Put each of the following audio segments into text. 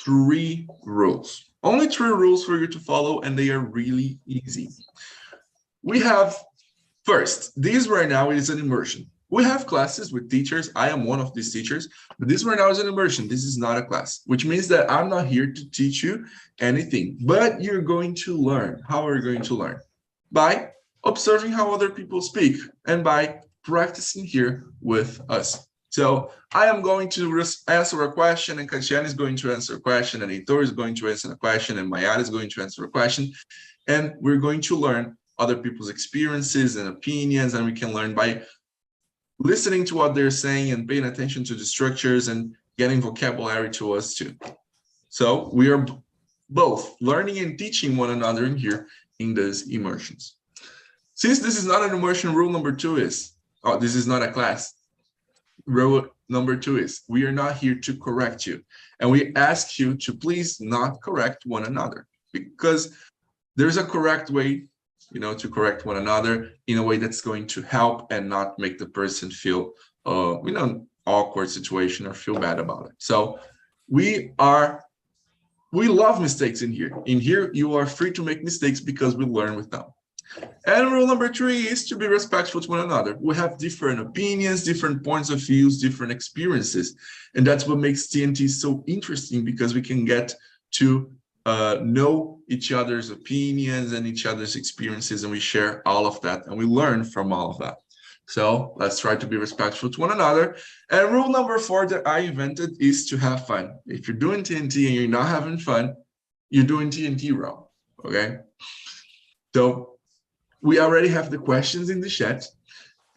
3 rules. Only 3 rules for you to follow, and they are really easy. We have, first, this right now is an immersion. We have classes with teachers. I am one of these teachers, but this right now is an immersion. This is not a class, which means that I'm not here to teach you anything, but you're going to learn. How are you going to learn? By observing how other people speak and by practicing here with us. So I am going to answer a question, and Kachian is going to answer a question, and Heitor is going to answer a question, and Mayara is going to answer a question, and we're going to learn other people's experiences and opinions, and we can learn by listening to what they're saying and paying attention to the structures and getting vocabulary to us too. So we are both learning and teaching one another in here in these immersions. Since this is not an immersion, rule number 2 is, this is not a class. Rule number 2 is, we are not here to correct you. And we ask you to please not correct one another, because there's a correct way, to correct one another in a way that's going to help and not make the person feel, awkward situation or feel bad about it. So we love mistakes in here. In here, you are free to make mistakes because we learn with them. And rule number 3 is to be respectful to one another. We have different opinions, different points of views, different experiences. And that's what makes TNT so interesting, because we can get to know each other's opinions and each other's experiences, and we share all of that and we learn from all of that. So let's try to be respectful to one another. And rule number 4 that I invented is to have fun. If you're doing TNT and you're not having fun, you're doing TNT wrong, okay? So we already have the questions in the chat,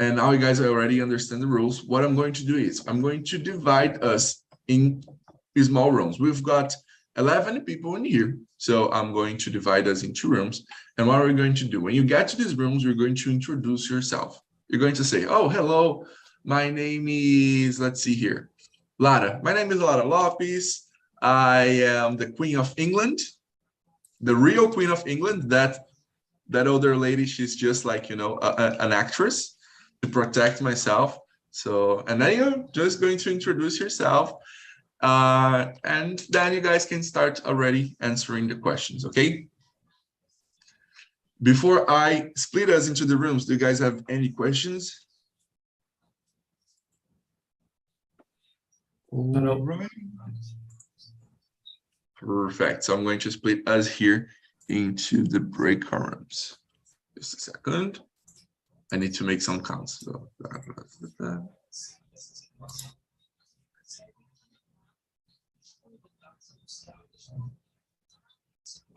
and now you guys already understand the rules. What I'm going to do is I'm going to divide us in small rooms. We've got 11 people in here, so I'm going to divide us into rooms. And what are we going to do? When you get to these rooms, you're going to introduce yourself. You're going to say, oh, hello, my name is, let's see here, Lara. My name is Lara Lopes. I am the Queen of England, the real Queen of England. That older lady, she's just like, an actress to protect myself. So, and then you're just going to introduce yourself. And then you guys can start already answering the questions, okay? Before I split us into the rooms, do you guys have any questions? All right. Perfect. So I'm going to split us here into the break rooms. Just a second. I need to make some counts. So,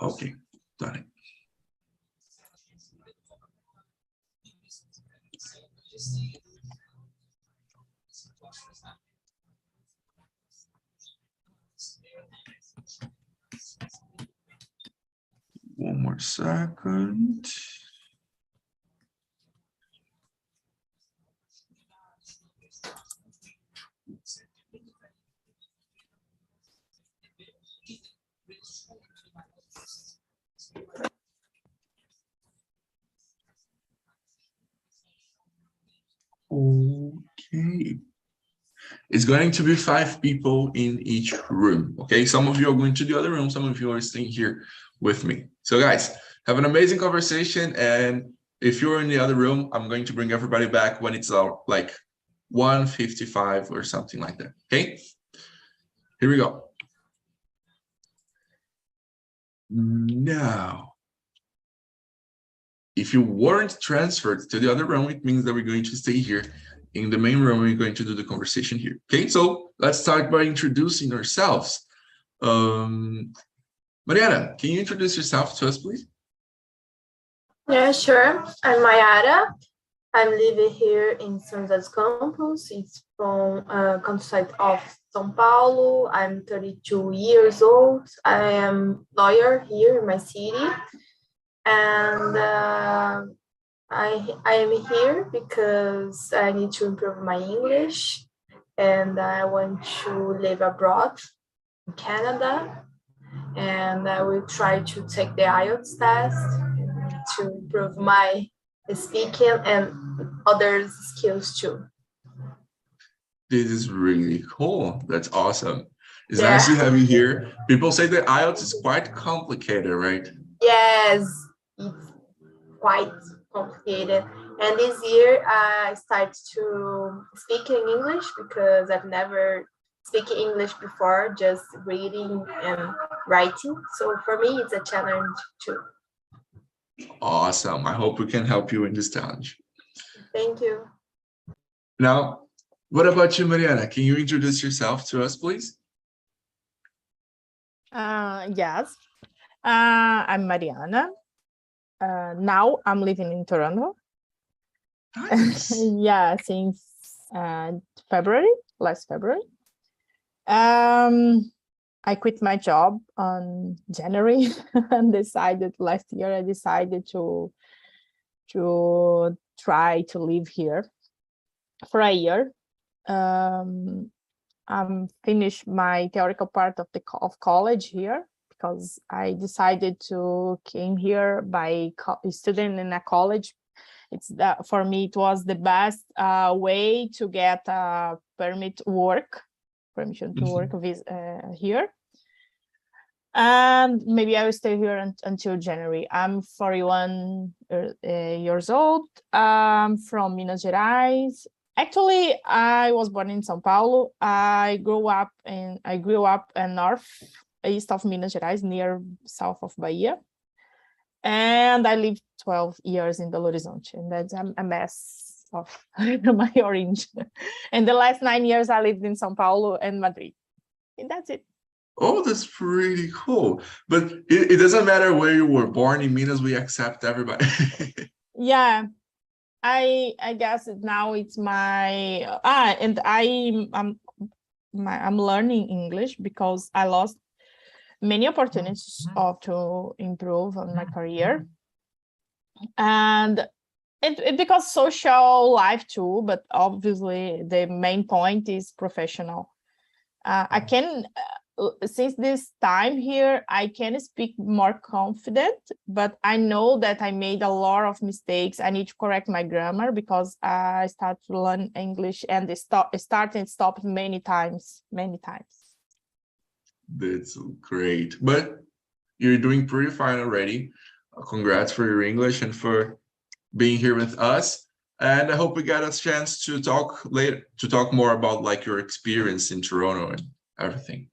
okay, got it. One more second. Okay. It's going to be 5 people in each room. Okay, some of you are going to the other room, some of you are staying here with me. So guys, have an amazing conversation, and if you're in the other room, I'm going to bring everybody back when it's like 1:55 or something like that. Okay, here we go. Now, if you weren't transferred to the other room, it means that we're going to stay here in the main room. We're going to do the conversation here. Okay, so let's start by introducing ourselves. Mariana, can you introduce yourself to us, please? Yeah, sure. I'm Mayara. I'm living here in São José dos Campos. It's from countryside of São Paulo. I'm 32 years old. I am lawyer here in my city. And I am here because I need to improve my English. And I want to live abroad in Canada. And I will try to take the IELTS test to improve my speaking and other skills too. This is really cool. That's awesome. It's nice to have you here. People say that IELTS is quite complicated, right? Yes, it's quite complicated. And this year I started to speak in English because I've never speak English before, just reading and writing. So for me, it's a challenge too. Awesome. I hope we can help you in this challenge. Thank you. Now, what about you, Mariana? Can you introduce yourself to us, please? Yes. I'm Mariana. Now I'm living in Toronto. Nice. Yeah, since last February. I quit my job on January and last year I decided to try to live here for a year. I'm finished my theoretical part of college here because I decided to came here by student in a college. For me it was the best way to get a permission to work here, and maybe I will stay here until January. I'm 41 years old. From Minas Gerais. Actually, I was born in São Paulo. I grew up in northeast of Minas Gerais, near south of Bahia. And I lived 12 years in Belo Horizonte, and that's a mess of my orange. And the last 9 years I lived in São Paulo and Madrid. And that's it. Oh, that's pretty cool. But it doesn't matter where you were born in Minas, we accept everybody. Yeah. I guess now it's my and I'm learning English because I lost many opportunities to improve on my career, and it because social life too, but obviously the main point is professional. I can since this time here I can speak more confident, but I know that I made a lot of mistakes. I need to correct my grammar because I started to learn English and start and stop many times. That's great. But you're doing pretty fine already. Congrats for your English and for being here with us. And I hope we get a chance to talk later, to talk more about like your experience in Toronto and everything.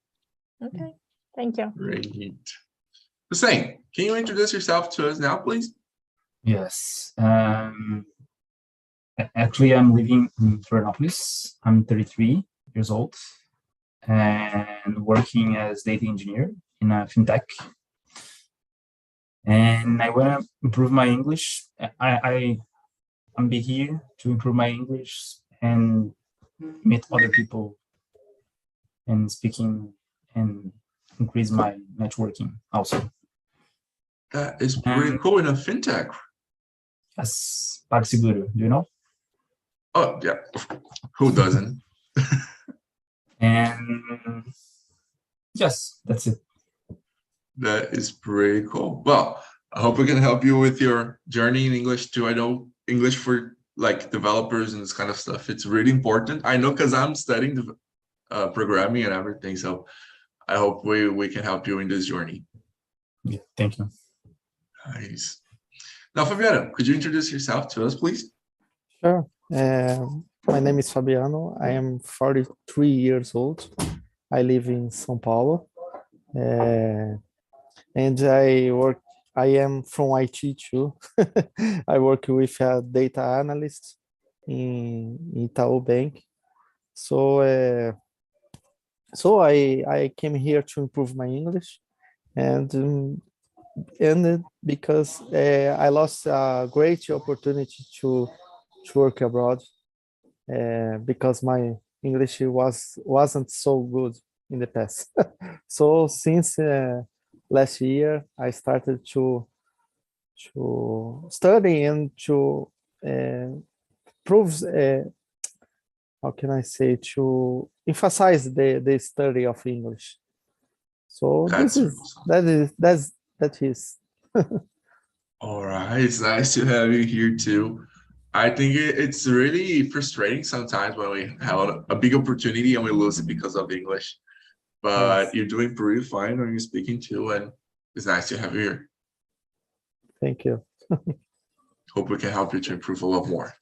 Okay, thank you. Great. Hussein, can you introduce yourself to us now, please? Yes. Actually, I'm living in Florianopolis. I'm 33 years old and working as data engineer in a fintech. And I want to improve my English. I'm be here to improve my English and meet other people and speaking and increase my networking also. That is pretty cool in a fintech. Yes, PagSeguro, do you know? Oh, yeah. Who doesn't? And yes, that's it. That is pretty cool. Well, I hope we can help you with your journey in English too. I know English for like developers and this kind of stuff, it's really important. I know because I'm studying the programming and everything. So I hope we can help you in this journey. Yeah, thank you. Nice. Now, Fabiano, could you introduce yourself to us, please? Sure. My name is Fabiano. I am 43 years old. I live in São Paulo. And I am from IT too. I work with a data analyst in Itaú Bank. So I came here to improve my English, and because I lost a great opportunity to work abroad, because my English wasn't so good in the past. So since last year, I started to study and to prove, how can I say, to emphasize the study of English. So that is. All right, it's nice to have you here too. I think it's really frustrating sometimes when we have a big opportunity and we lose it because of English. but Yes. you're doing pretty fine when you're speaking too, and it's nice to have you here. Thank you. Hope we can help you to improve a lot more.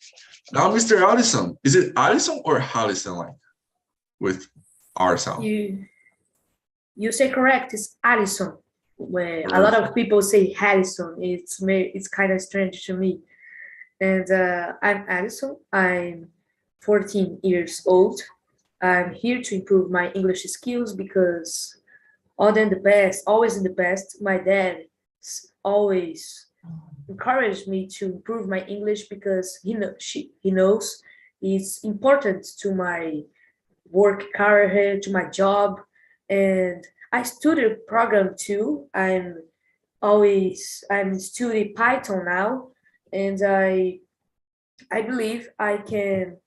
Now, Mr. Allison, is it Allison or Hallison like with our sound? You say correct. It's Allison. Where a lot of people say Harrison. It's kind of strange to me. And I'm Allison. I'm 14 years old. I'm here to improve my English skills because other than the past, always in the past, my dad always encouraged me to improve my English because he knows it's important to my work career, to my job, and I studied program too. I'm studying Python now, and I believe I can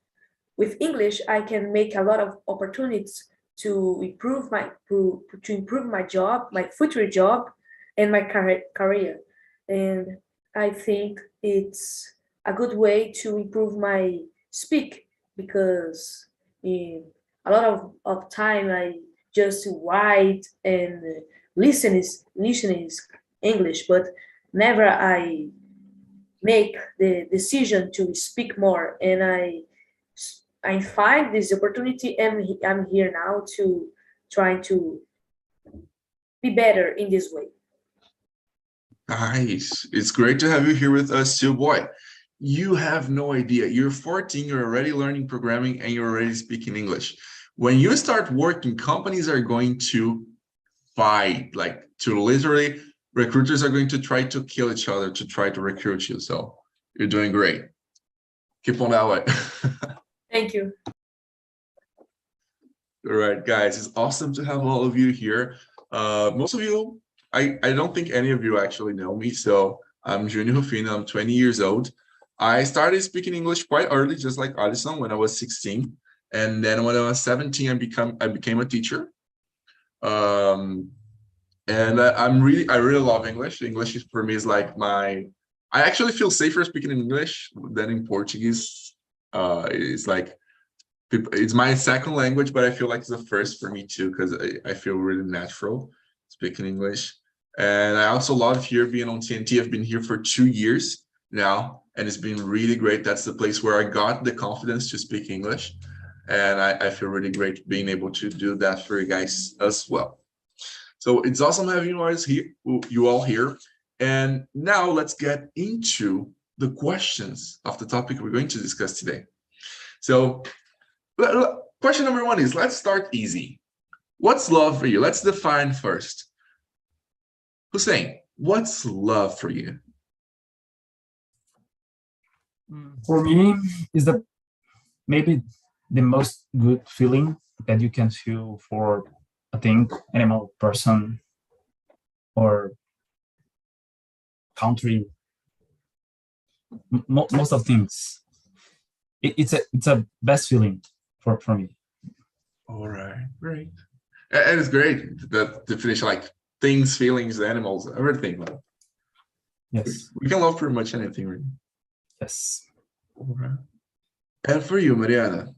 with English I can make a lot of opportunities to improve my job, my future job, and my career. And I think it's a good way to improve my speak because in a lot of time I just write and listen is English, but never I make the decision to speak more. And I find this opportunity and I'm here now to try to be better in this way. Nice. It's great to have you here with us too, boy. You have no idea. You're 14, you're already learning programming, and you're already speaking English. When you start working, companies are going to fight, like to literally, recruiters are going to try to kill each other to try to recruit you. So you're doing great. Keep on that way. Thank you. All right, guys, it's awesome to have all of you here. Most of you, I don't think any of you actually know me. So I'm Junior Rufino, I'm 20 years old. I started speaking English quite early, just like Alison, when I was 16. And then when I was 17, I became a teacher. And I really love English. English is, for me, is like I actually feel safer speaking in English than in Portuguese. It's like, it's my second language, but I feel like it's the first for me too, because I feel really natural speaking English. And I also love here being on TNT. I've been here for 2 years now, and it's been really great. That's the place where I got the confidence to speak English. And I feel really great being able to do that for you guys as well. So it's awesome having you all here. And now let's get into the questions of the topic we're going to discuss today. So question number one is, let's start easy. What's love for you? Let's define first. Hussein, what's love for you? For me, is maybe the most good feeling that you can feel for a thing, animal, person, or country. Most of things. It's a best feeling for me. All right, great. And it's great that definition, like things, feelings, animals, everything. Like, Yes. we can love pretty much anything, right? Yes. All right. And for you, Mariana,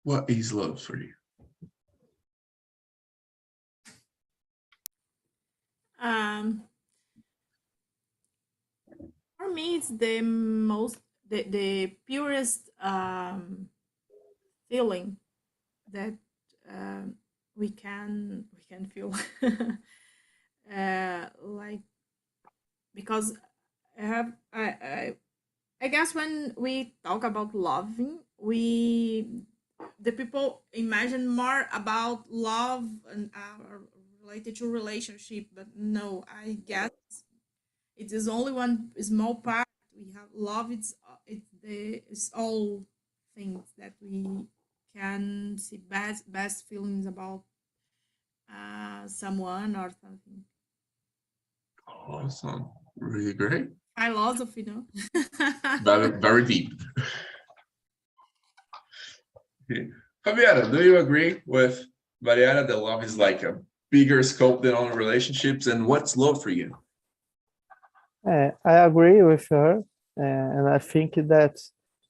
what is love for you? For me, it's the purest feeling that we can feel. Like, because I guess when we talk about loving, the people imagine more about love and related to relationship, but no, I guess it is only one small part. We have love. It's all things that we can see best feelings about someone or something. Awesome. Really great. Philosophy, no? Very, very deep. Okay. Javiera, do you agree with Mariana that love is like a bigger scope than all relationships? And what's love for you? I agree with her, and I think that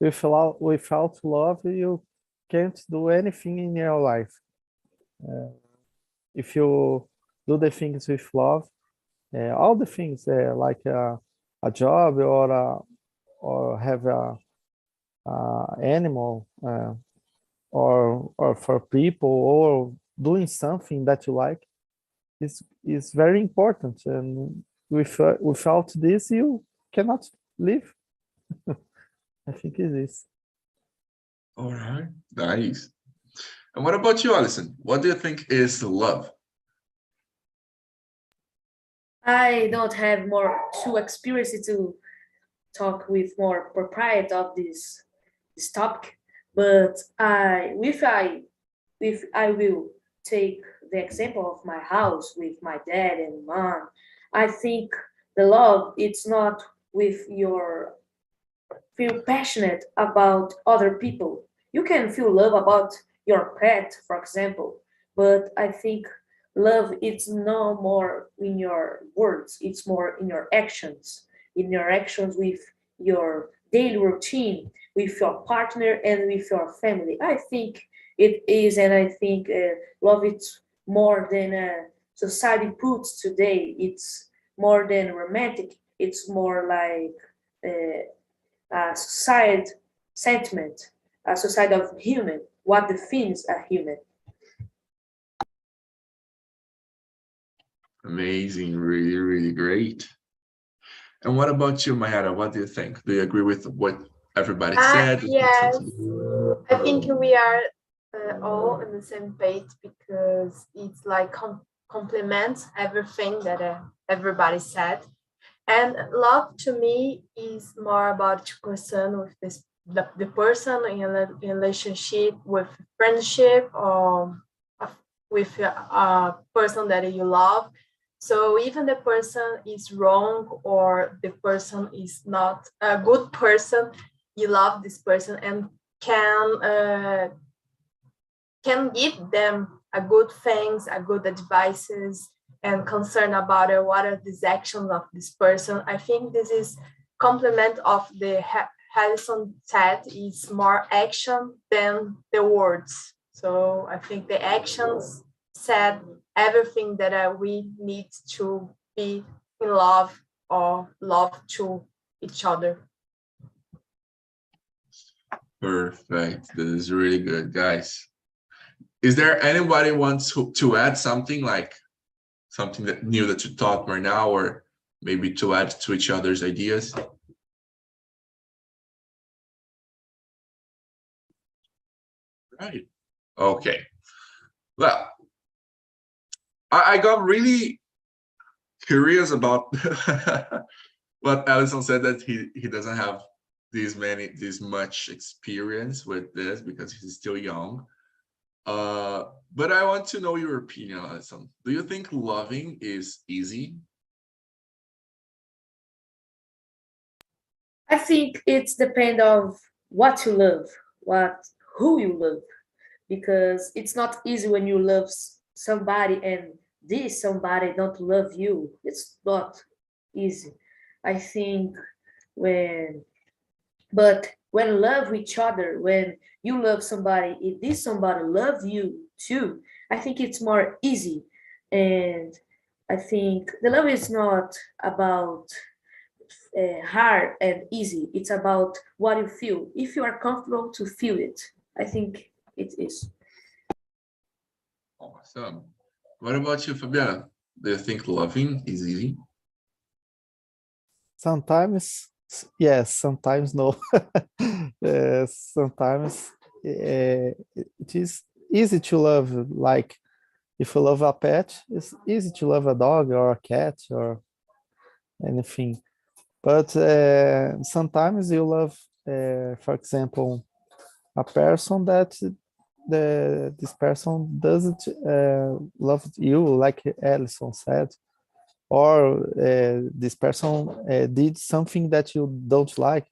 without love, you can't do anything in your life. if you do the things with love, all the things like a job or have a animal or for people or doing something that you like is very important, and without this you cannot live. I think it is. All right, nice. And what about you, Alison? What do you think is love? I don't have more too experience to talk with more propriety of this topic, but if I will take the example of my house with my dad and mom, I think the love it's not with your feel passionate about other people. You can feel love about your pet, for example, but I think love it's no more in your words, it's more in your actions with your daily routine, with your partner and with your family. I think it is, and I think love it's more than society puts today. It's more than romantic. It's more like a society sentiment, a society of human, what defines a human. Amazing, really, really great. And what about you, Mayara? What do you think? Do you agree with what everybody said? Yes, I think we are all on the same page because it's like complements everything that everybody said. And love to me is more about concern with the person in a relationship, with friendship, or with a person that you love. So even the person is wrong or the person is not a good person, you love this person and can give them a good things, a good advices, and concern about what are these actions of this person. I think this is complement of the Harrison said is more action than the words. So I think the actions said everything that we need to be in love or love to each other. Perfect. This is really good, guys. Is there anybody wants to add something, like something that new that you thought right now, or maybe to add to each other's ideas? Right. Okay. Well, I got really curious about what Alison said, that he doesn't have this much experience with this because he's still young. But I want to know your opinion, Alison. Do you think loving is easy? I think it's depend of what you love, who you love, because it's not easy when you love somebody and this somebody don't love you. It's not easy. I think when but when love each other, when you love somebody, if this somebody love you too, I think it's more easy. And I think the love is not about hard and easy. It's about what you feel. If you are comfortable to feel it, I think it is. Awesome. What about you, Fabiana? Do you think loving is easy? Sometimes yes, sometimes no. Sometimes it is easy to love, like if you love a pet, it's easy to love a dog or a cat or anything. But sometimes you love, for example, a person that this person doesn't love you, like Alison said, or this person did something that you don't like,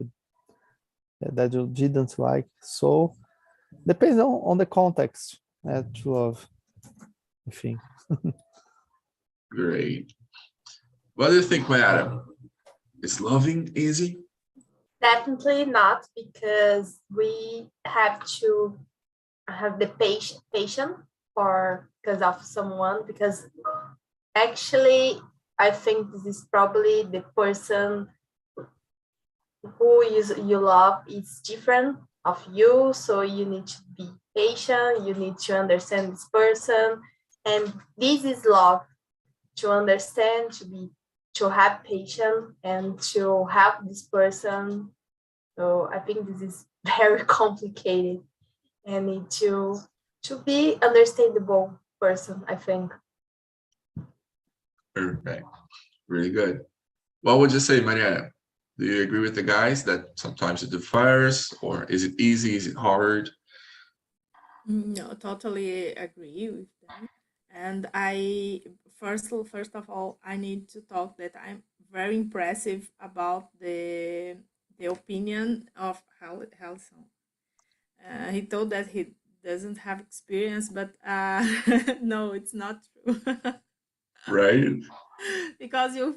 that you didn't like. So depends on the context to love, I think. Great. What do you think, Mayara? Is loving easy? Definitely not, because we have to have the patience or because of someone, because actually I think this is probably the person who you love is different of you, so you need to be patient, you need to understand this person, and this is love, to understand, to have patience and to help this person. So I think this is very complicated and need to be understandable person, I think. Perfect. Really good. What would you say, Mariana? Do you agree with the guys that sometimes it differs, or is it easy? Is it hard? No, totally agree with them. And I first of all, I need to talk that I'm very impressive about the opinion of Helson. He told that he doesn't have experience, but no, it's not true. Right? Because you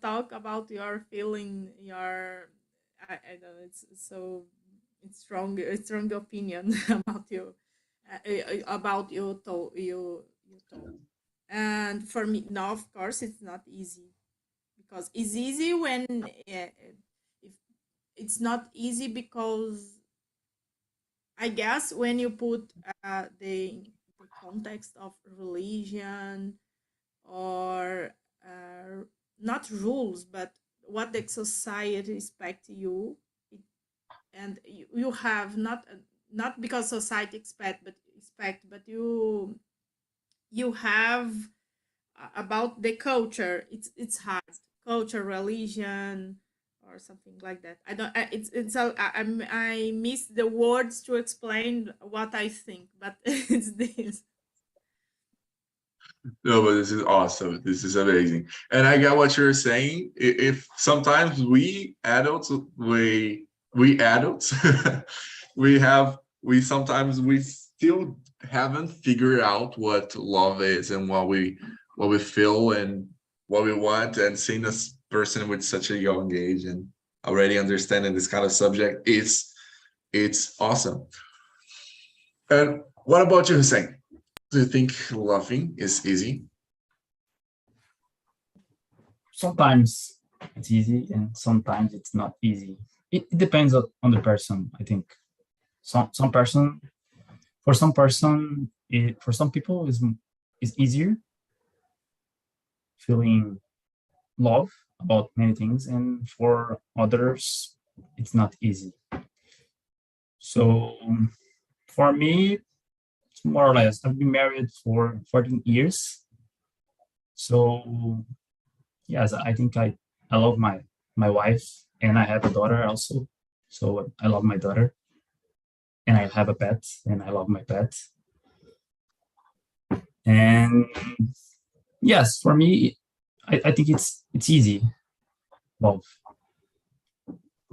talk about your feeling, your I don't know, it's so it's strong opinion about you, about you told. And for me, now of course it's not easy, because it's easy when if it's not easy because I guess when you put the context of religion, or not rules, but what the society expect you, it, and you have not because society expect, but you have about the culture. It's hard, culture, religion, or something like that. I don't. It's I miss the words to explain what I think, but it's this. No, but this is awesome. This is amazing. And I get what you're saying. If sometimes we adults, we adults, we sometimes we still haven't figured out what love is and what we feel and what we want, and seeing this person with such a young age and already understanding this kind of subject, it's awesome. And what about you, Hussein? Do you think loving is easy? Sometimes it's easy and sometimes it's not easy. It depends on the person, I think. Some person, for some person, for some people is easier feeling love about many things, and for others it's not easy. So for me, it's more or less, I've been married for 14 years. So yes, I think I love my wife, and I have a daughter also. So I love my daughter, and I have a pet, and I love my pet. And yes, for me, I think it's easy. Love.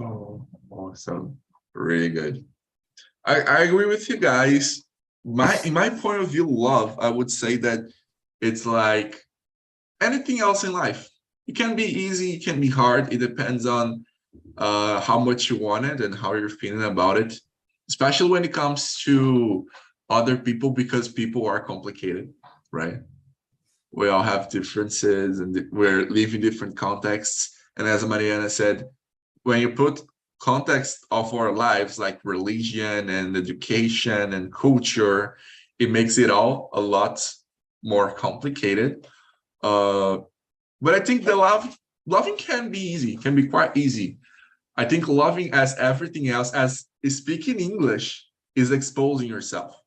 Oh, awesome. Really good. I agree with you guys. In my point of view, love, I would say that it's like anything else in life. It can be easy, it can be hard. It depends on how much you want it and how you're feeling about it, especially when it comes to other people, because people are complicated, right? We all have differences and we're living different contexts. And as Mariana said, when you put context of our lives like religion and education and culture, it makes it all a lot more complicated. But I think loving can be easy, can be quite easy. I think loving, as everything else, as speaking English, is exposing yourself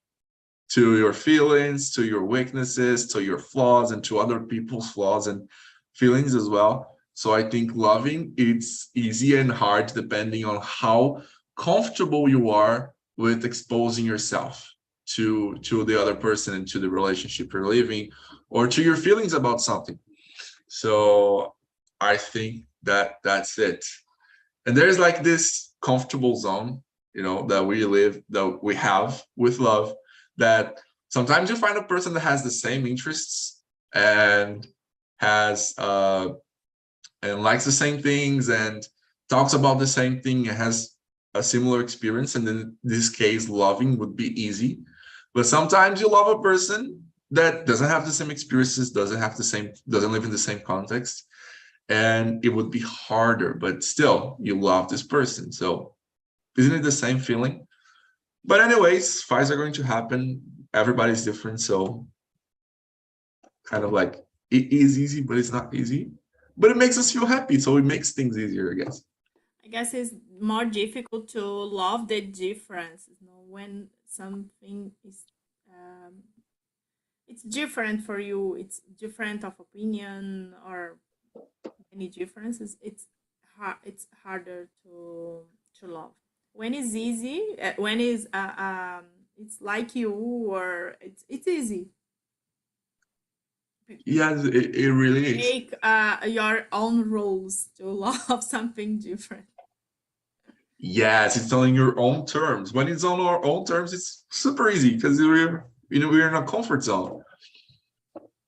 to your feelings, to your weaknesses, to your flaws, and to other people's flaws and feelings as well. So I think loving, it's easy and hard depending on how comfortable you are with exposing yourself to the other person and to the relationship you're living, or to your feelings about something. So I think that's it. And there's like this comfortable zone, that we have with love, that sometimes you find a person that has the same interests and has and likes the same things and talks about the same thing and has a similar experience. And in this case, loving would be easy. But sometimes you love a person that doesn't have the same experiences, doesn't live in the same context, and it would be harder, but still you love this person. So isn't it the same feeling? But anyways, fights are going to happen. Everybody's different, so kind of like it is easy, but it's not easy. But it makes us feel happy, so it makes things easier, I guess. I guess it's more difficult to love the difference, when something is it's different for you, it's different of opinion or any differences. It's harder to love. When it's easy, when it's like you, or it's easy. Yes, it really is. Make your own rules to love something different. Yes, it's on your own terms. When it's on our own terms, it's super easy because we're in a comfort zone.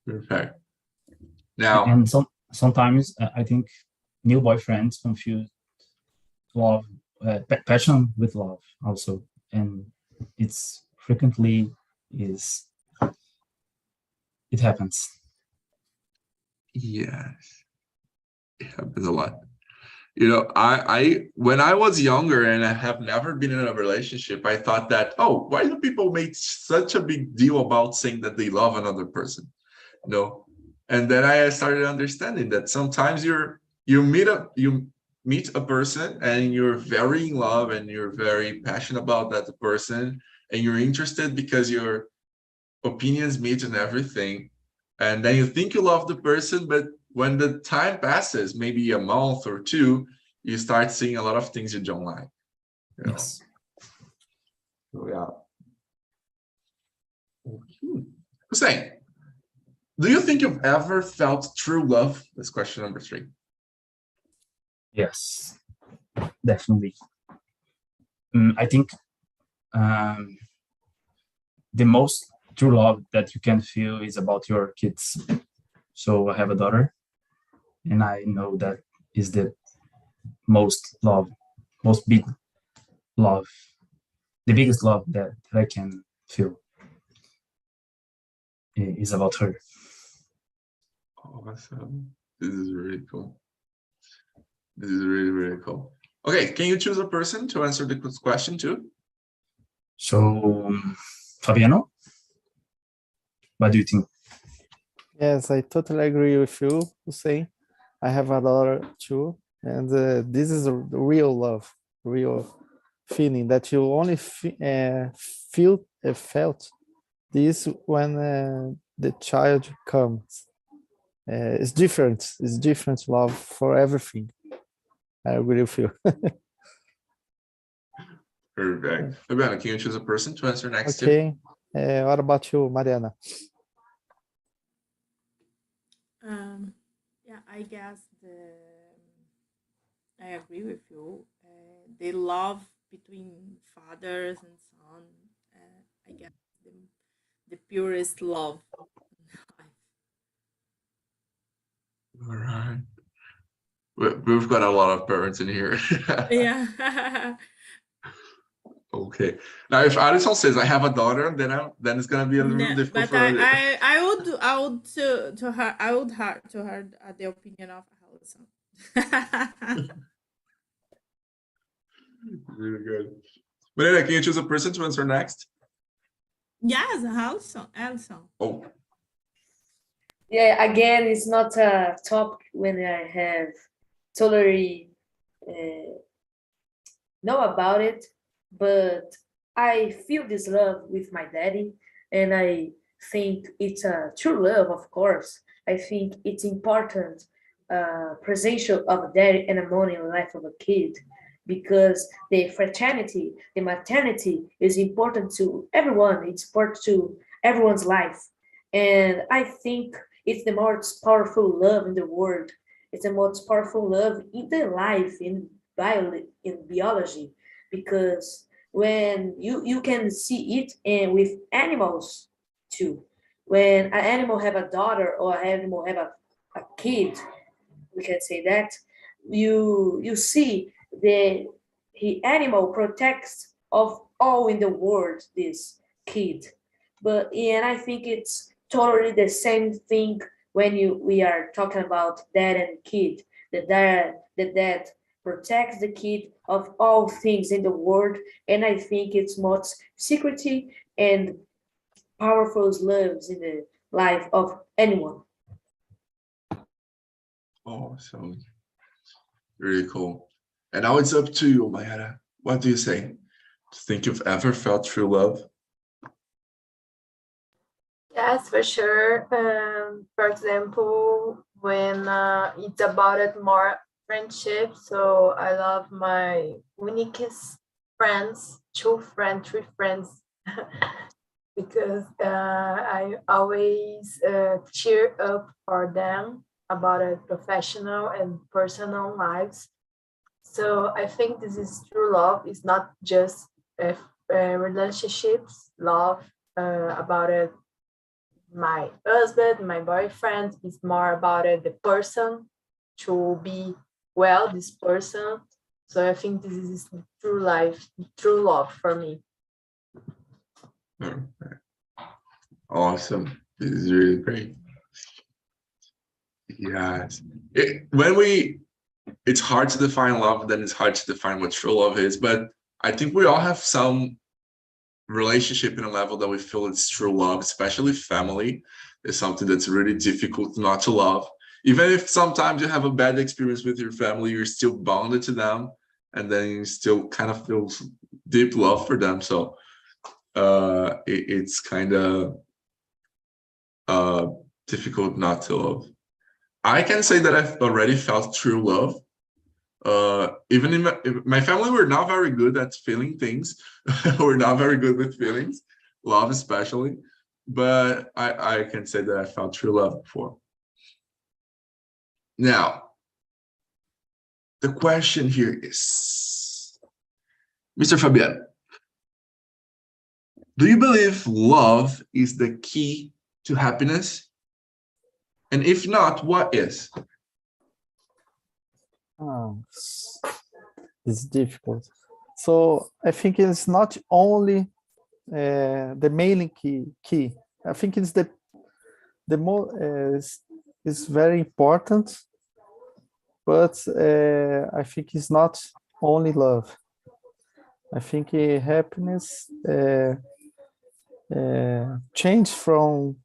Perfect. Now, And sometimes I think new boyfriends confuse love, passion with love also, and it's frequently is it happens. yes, it happens a lot. I when I was younger and I have never been in a relationship, I thought that, oh, why do people make such a big deal about saying that they love another person? And then I started understanding that sometimes you meet a person and you're very in love and you're very passionate about that person and you're interested because your opinions meet and everything. And then you think you love the person, but when the time passes, maybe a month or two, you start seeing a lot of things you don't like. Yes. Yeah. Hussein, do you think you've ever felt true love? That's question number 3. Yes, definitely. I think the most true love that you can feel is about your kids. So I have a daughter, and I know that is the most big love, the biggest love that I can feel is about her. Awesome. This is really cool. This is really, really cool. Okay, can you choose a person to answer the question too? So, Fabiano, what do you think? Yes, I totally agree with you, Hussein. I have a daughter too, and this is a real love, real feeling that you only felt this when the child comes. It's different. It's different love for everything. I agree with you. Perfect. Fabiana, can you choose a person to answer next to? Okay. What about you, Mariana? Yeah, I guess I agree with you. The love between fathers and son, I guess the purest love in All right. We've got a lot of parents in here. life. Yeah. Okay. Now, if Alison says I have a daughter, then it's gonna be a little No, difficult but for her. I would to her I would her to her the opinion of Allison. Really good. But can you choose a person to answer next? Yes, Allison. Oh, Yeah, again, it's not a topic when I have totally know about it, but I feel this love with my daddy, and I think it's a true love, of course. I think it's important presence of daddy and a mom in the life of a kid, because the fraternity, the maternity is important to everyone. It's important to everyone's life. And I think it's the most powerful love in the world. It's the most powerful love in the life, in biology, because when you can see it and with animals too. When an animal have a daughter or an animal have a kid, we can say that you see the animal protects of all in the world this kid, but and I think it's totally the same thing when we are talking about dad and kid. The dad protects the kid of all things in the world, and I think it's most secretive and powerful loves in the life of anyone. Oh, so really cool. And now it's up to you, Mayara. What do you say? Do you think you've ever felt true love? Yes, for sure. For example, when it's about it more friendship, so I love my uniquest friends, two friends, three friends, because I always cheer up for them about a professional and personal lives. So I think this is true love. It's not just relationships, love about it. My husband, my boyfriend is more about it, the person to be well, this person. So I think this is true life, true love for me. Awesome. This is really great. Yes. It's hard to define love, then it's hard to define what true love is. But I think we all have some relationship in a level that we feel it's true love, especially family is something that's really difficult not to love. Even if sometimes you have a bad experience with your family, you're still bonded to them, and then you still kind of feel deep love for them. So it's kind of difficult not to love. I can say that I've already felt true love. Even in my family, we're not very good at feeling things. We're not very good with feelings, love especially. But I can say that I felt true love before. Now, the question here is, Mr. Fabian, do you believe love is the key to happiness? And if not, what is? It's difficult. So I think it's not only the mailing key. I think it's the more is very important, but I think it's not only love. I think happiness change from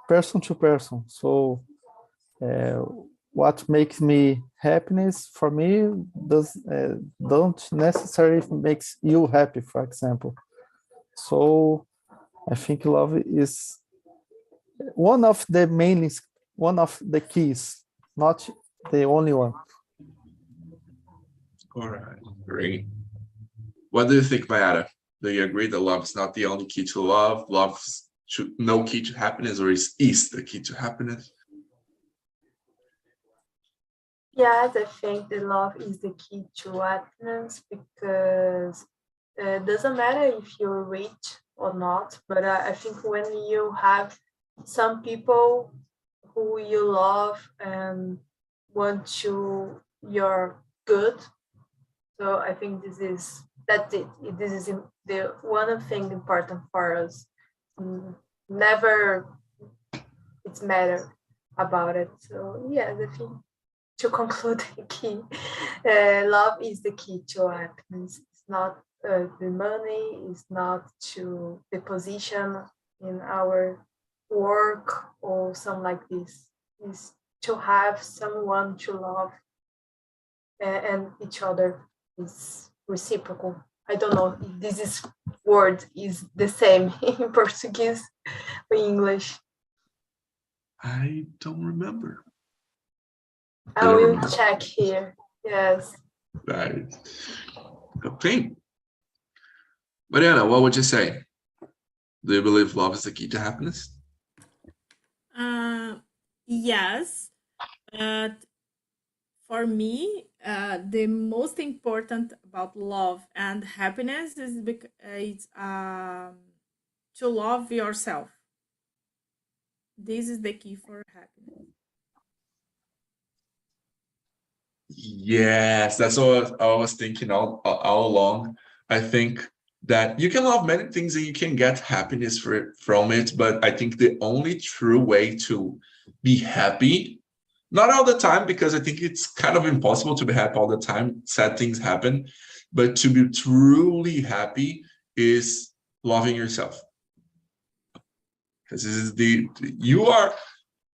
person to person. So what makes me happiness for me don't necessarily makes you happy, for example. So I think love is one of the keys, not the only one. All right, great. What do you think, Mayara? Do you agree that love is not the only key to love? Love should no key to happiness, or is the key to happiness? Yes, I think the love is the key to happiness, because it doesn't matter if you're rich or not, but I think when you have some people who you love and want your good, so I think that's it. This is the one thing important for us. Never it's matter about it. So yeah, I think to conclude, the key, love is the key to happiness. It's not the money, it's not to the position in our work or something like this. It's to have someone to love, and each other is reciprocal. I don't know if this word is the same in Portuguese or English. I don't remember. I will check here. Yes. Right. Okay. Mariana, what would you say? Do you believe love is the key to happiness? Yes. For me, the most important about love and happiness is to love yourself. This is the key for happiness. Yes, that's what I was thinking all along. I think that you can love many things and you can get happiness from it, but I think the only true way to be happy, not all the time, because I think it's kind of impossible to be happy all the time, sad things happen, but to be truly happy is loving yourself. Because this is you are,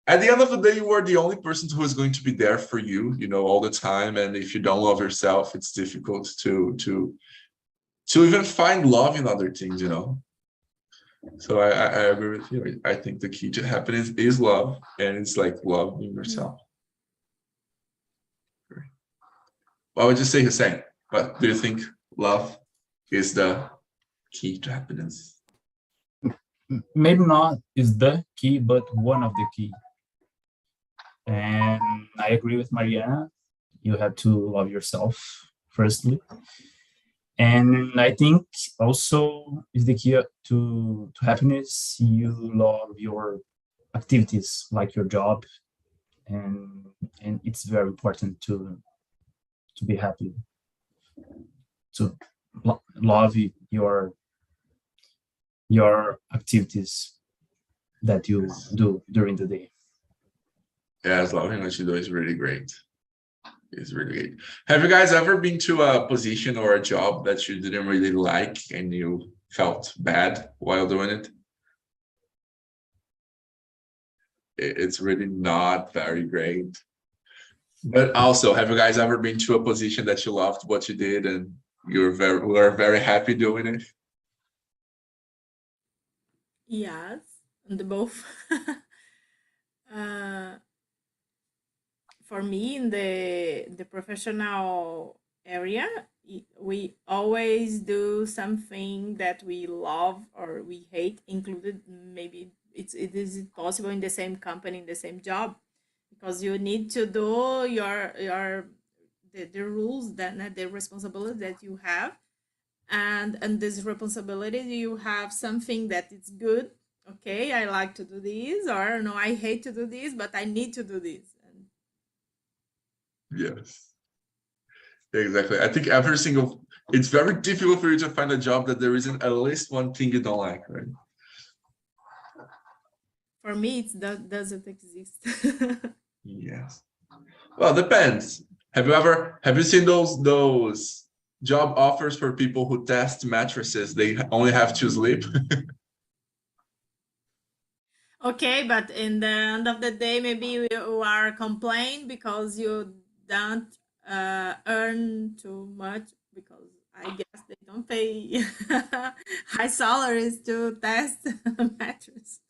at the end of the day, you are the only person who is going to be there for you, all the time. And if you don't love yourself, it's difficult to even find love in other things, So I agree with you. I think the key to happiness is love, and it's like loving yourself. What would you say, Hussein? What do you think love is the key to happiness? Maybe not is the key, but one of the key. And I agree with Mariana. You have to love yourself firstly. And I think also is the key to happiness. You love your activities, like your job, and it's very important to be happy, to love your activities that you do during the day. Yeah, loving what you do is really great. It's really great. Have you guys ever been to a position or a job that you didn't really like and you felt bad while doing it? It's really not very great. But also, have you guys ever been to a position that you loved what you did and were very happy doing it? Yes, the both. For me, in the professional area, we always do something that we love or we hate, included maybe it is possible in the same company, in the same job, because you need to do the rules that the responsibility that you have, and this responsibility you have something that is good. Okay, I like to do this, or no, I hate to do this, but I need to do this. Yes, exactly. I think it's very difficult for you to find a job that there isn't at least one thing you don't like, right? For me, it doesn't exist. Yes. Well, depends. Have you seen those job offers for people who test mattresses? They only have to sleep. Okay, but in the end of the day, maybe you are complaining because you don't earn too much, because I guess they don't pay high salaries to test a mattress.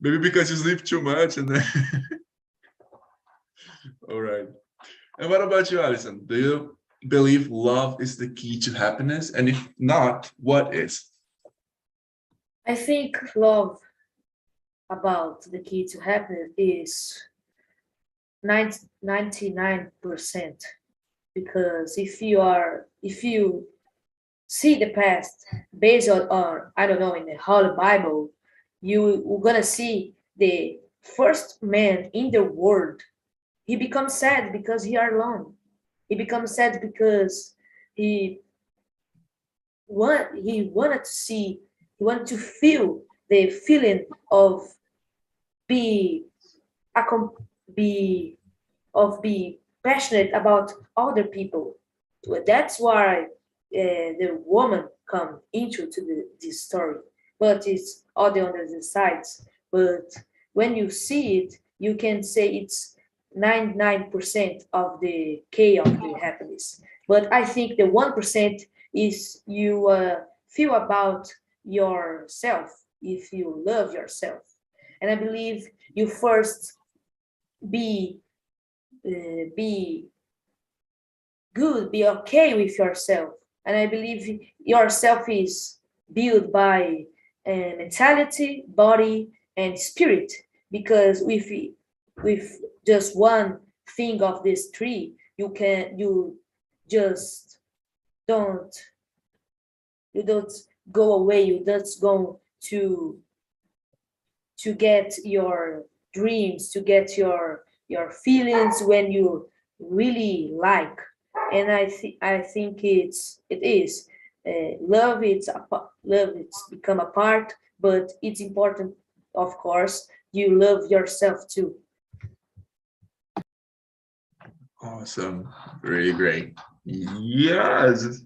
Maybe because you sleep too much and then all right. And what about you, Alison? Do you believe love is the key to happiness? And if not, what is? I think love about the key to happiness is 99%, because if you see the past based on I don't know, in the Holy Bible, you're gonna see the first man in the world. He becomes sad because he are alone. He becomes sad because he wanted to see, he wanted to feel the feeling of be be be passionate about other people. That's why the woman come into this story, but it's all the other sides. But when you see it, you can say it's 99% of the K of the happiness. But I think the 1% is you feel about yourself, if you love yourself. And I believe you first be be good, be okay with yourself. And I believe yourself is built by mentality, body, and spirit. Because with just one thing of these three, you just don't you don't go away. You just go to get your dreams, to get your feelings when you really like. And I think it is Love it's become a part, but it's important, of course, you love yourself too. Awesome. Really great. Yes.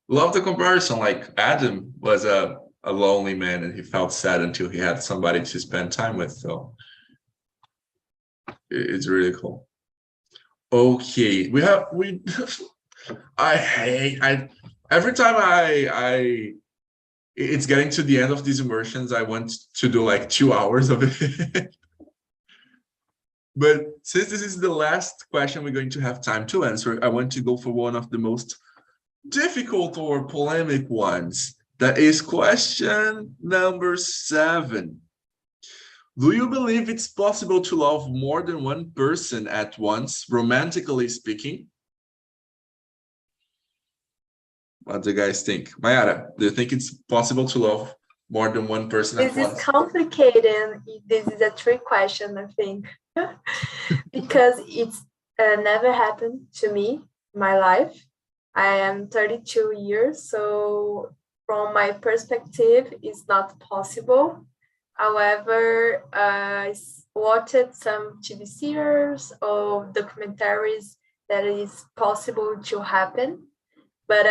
Love the comparison. Like Adam was a lonely man and he felt sad until he had somebody to spend time with. So it's really cool. Okay. I every time it's getting to the end of these immersions, I want to do like 2 hours of it. But since this is the last question we're going to have time to answer, I want to go for one of the most difficult or polemic ones. That is question number 7. Do you believe it's possible to love more than one person at once, romantically speaking? What do you guys think? Mayara, do you think it's possible to love more than one person at once? This is complicated. This is a trick question, I think, because it's never happened to me in my life. I am 32 years, so from my perspective, it's not possible. However, I watched some TV series or documentaries that it is possible to happen. But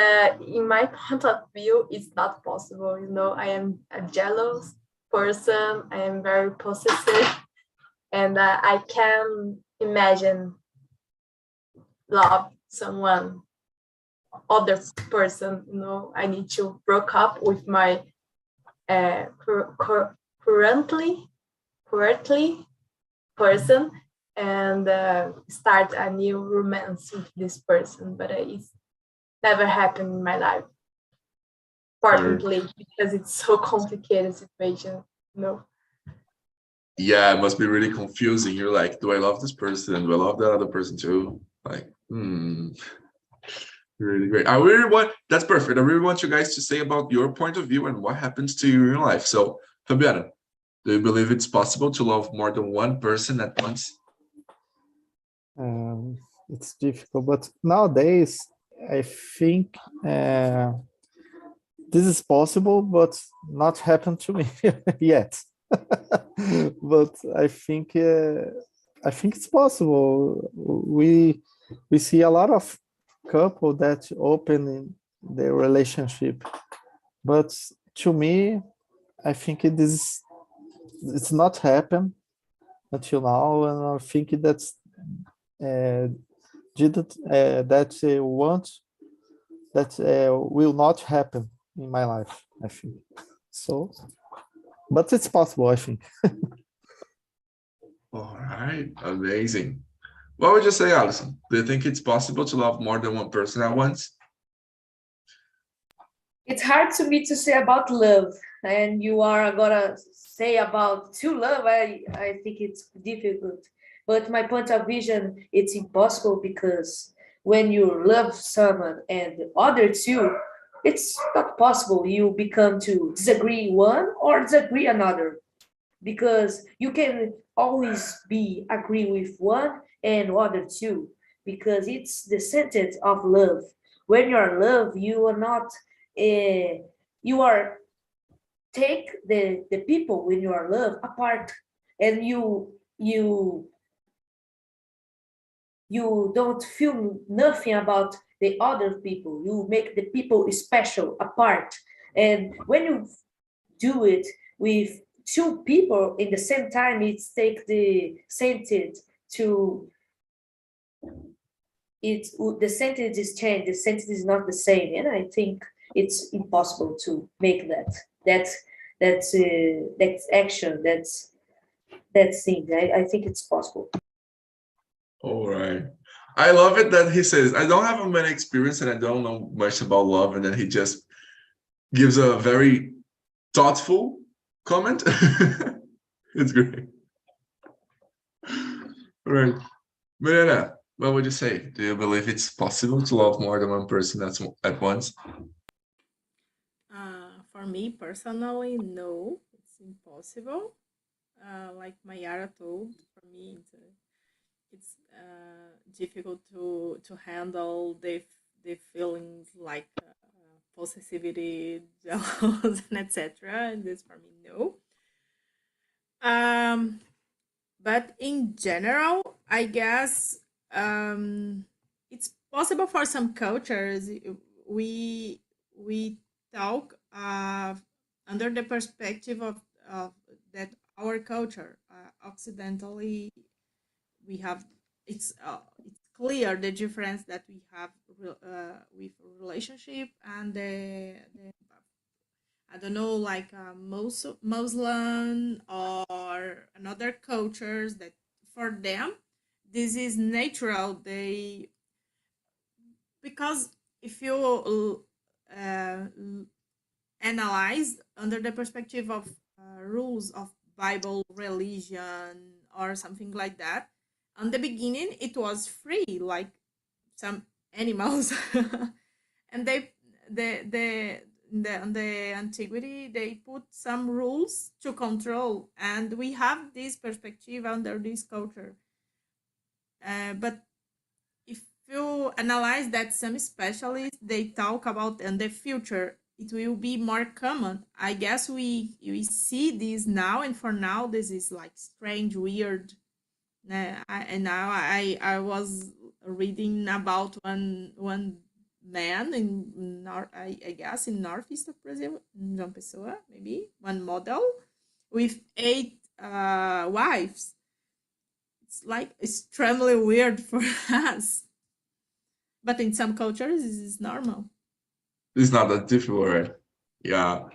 in my point of view, it's not possible. You know, I am a jealous person. I am very possessive, and I can imagine love someone, other person. You know, I need to break up with my currently person and start a new romance with this person. But it's never happened in my life, fortunately, because it's so complicated situation, you know. Yeah, it must be really confusing. You're like, do I love this person? Do I love that other person too? Like, really great. That's perfect. I really want you guys to say about your point of view and what happens to you in your life. So, Fabiana, do you believe it's possible to love more than one person at once? It's difficult, but nowadays I think this is possible, but not happened to me yet. But I think it's possible. We see a lot of couple that open in their relationship, but to me, I think it's not happened until now, and I think that's will not happen in my life, I think. So, but it's possible, I think. All right, amazing. What would you say, Alison? Do you think it's possible to love more than one person at once? It's hard to me to say about love, and you are gonna say about to love. I think it's difficult, but my point of vision, it's impossible, because when you love someone and the other two, it's not possible. You become to disagree one or disagree another, because you can always be agree with one and other two, because it's the sentence of love. When you're in love, you are not you are take the people when you are love apart, and you don't feel nothing about the other people. You make the people special apart, and when you do it with two people in the same time, it's take the sentence to the sentence is changed, the sentence is not the same, and I think it's impossible to make that's action, that thing. I think it's possible. All right. I love it that he says, I don't have many experience and I don't know much about love, and then he just gives a very thoughtful comment. It's great. All right. Mariana, what would you say? Do you believe it's possible to love more than one person at once? For me personally, no, it's impossible. Like Mayara told, for me, it's difficult to handle the feelings like possessivity, jealous, and etc. And this for me, no. But in general, I guess it's possible for some cultures. We talk under the perspective of that our culture, occidentally, we have it's clear the difference that we have with relationship and the I don't know, like Muslim or another cultures that for them this is natural. They because if you analyze under the perspective of rules of Bible religion or something like that, on the beginning it was free, like some animals, and on the antiquity they put some rules to control, and we have this perspective under this culture. But if you analyze that, some specialists they talk about in the future it will be more common. I guess we see this now, and for now this is like strange, weird. And now I was reading about one man in I guess in northeast of Brazil, in João Pessoa, maybe one model with 8 wives. It's like extremely weird for us, but in some cultures this is normal. It's not that difficult, right? Yeah,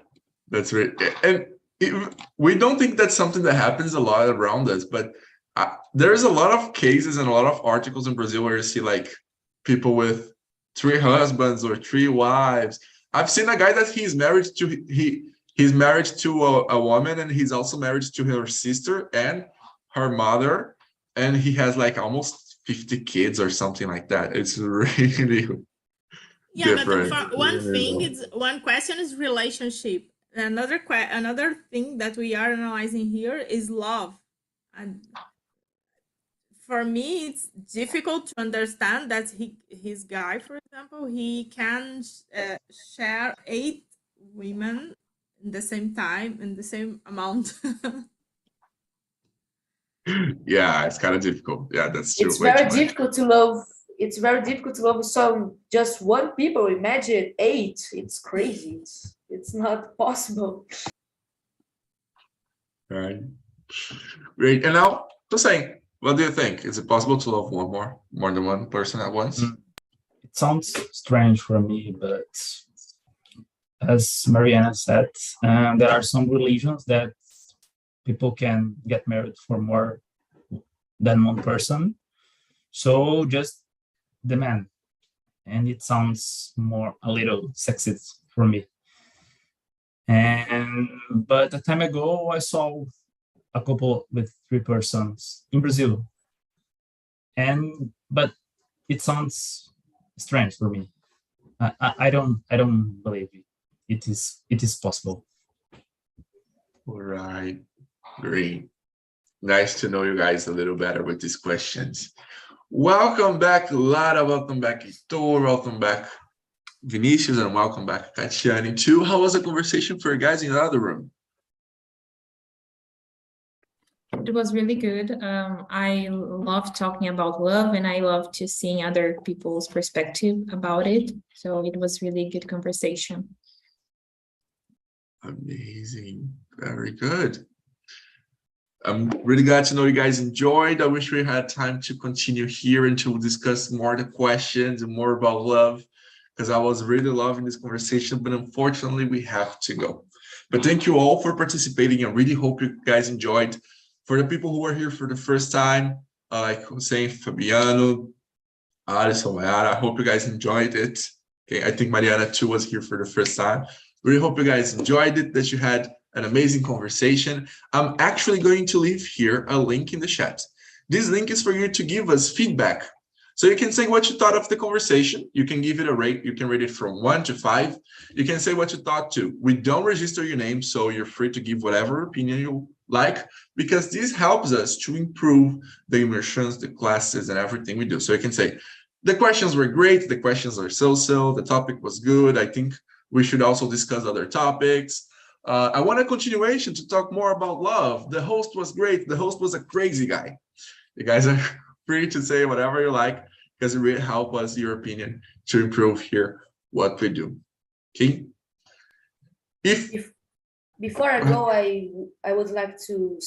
that's right. And we don't think that's something that happens a lot around us, but there's a lot of cases and a lot of articles in Brazil where you see like people with 3 husbands or 3 wives. I've seen a guy that he's married to a woman, and he's also married to her sister and her mother, and he has like almost 50 kids or something like that. It's really different. But for one thing, it's one question is relationship. Another thing that we are analyzing here is love. And for me, it's difficult to understand that his guy, for example, he can share 8 women in the same time, in the same amount. Yeah, it's kind of difficult. Yeah, that's true. It's very difficult to love. It's very difficult to love some just one people. Imagine 8. It's crazy. It's not possible. Right. Great. And now, just saying, what do you think? Is it possible to love more than one person at once? It sounds strange for me, but as Mariana said, there are some religions that people can get married for more than one person. So just the man, and it sounds a little sexist for me. But a time ago, I saw a couple with 3 persons in Brazil, but it sounds strange for me. I don't believe it is possible. All right, great. Nice to know you guys a little better with these questions. Welcome back, Lara. Welcome back, Heitor. Welcome back, Vinicius, and welcome back, Tatiane, too. How was the conversation for you guys in the other room? It was really good. I love talking about love, and I love to seeing other people's perspective about it. So it was really good conversation. Amazing. Very good. I'm really glad to know you guys enjoyed. I wish we had time to continue here and to discuss more the questions and more about love, because I was really loving this conversation, but unfortunately we have to go. But thank you all for participating. I really hope you guys enjoyed. For the people who are here for the first time, like Hussein, Fabiano, Alison, Mayara, I hope you guys enjoyed it. Okay, I think Mariana too was here for the first time. Really hope you guys enjoyed it, that you had an amazing conversation. I'm actually going to leave here a link in the chat. This link is for you to give us feedback. So you can say what you thought of the conversation. You can give it a rate. You can rate it from 1 to 5. You can say what you thought too. We don't register your name, so you're free to give whatever opinion you like, because this helps us to improve the immersions, the classes, and everything we do. So you can say, the questions were great, the questions are so-so, the topic was good, I think We should also discuss other topics. I want a continuation to talk more about love. The host was great. The host was a crazy guy. You guys are free to say whatever you like, because it really helps us, your opinion, to improve here what we do. Okay? Before I go, I would like to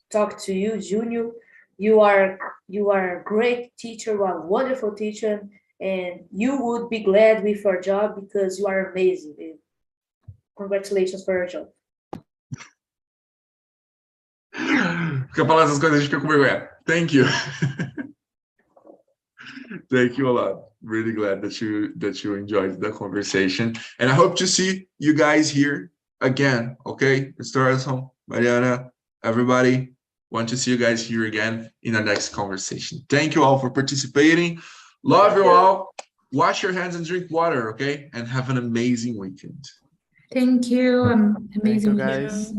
talk to you, Junior. You are a great teacher, you are a wonderful teacher, and you would be glad with your job because you are amazing. Congratulations for your job. Fica falando essas coisas, a gente fica com vergonha. Thank you. Thank you a lot. Really glad that you enjoyed the conversation. And I hope to see you guys here again. Okay? Mr. Edson, Mariana, everybody. Want to see you guys here again in the next conversation. Thank you all for participating. Love you all. Wash your hands and drink water, okay? And have an amazing weekend. Thank you. Amazing. guys.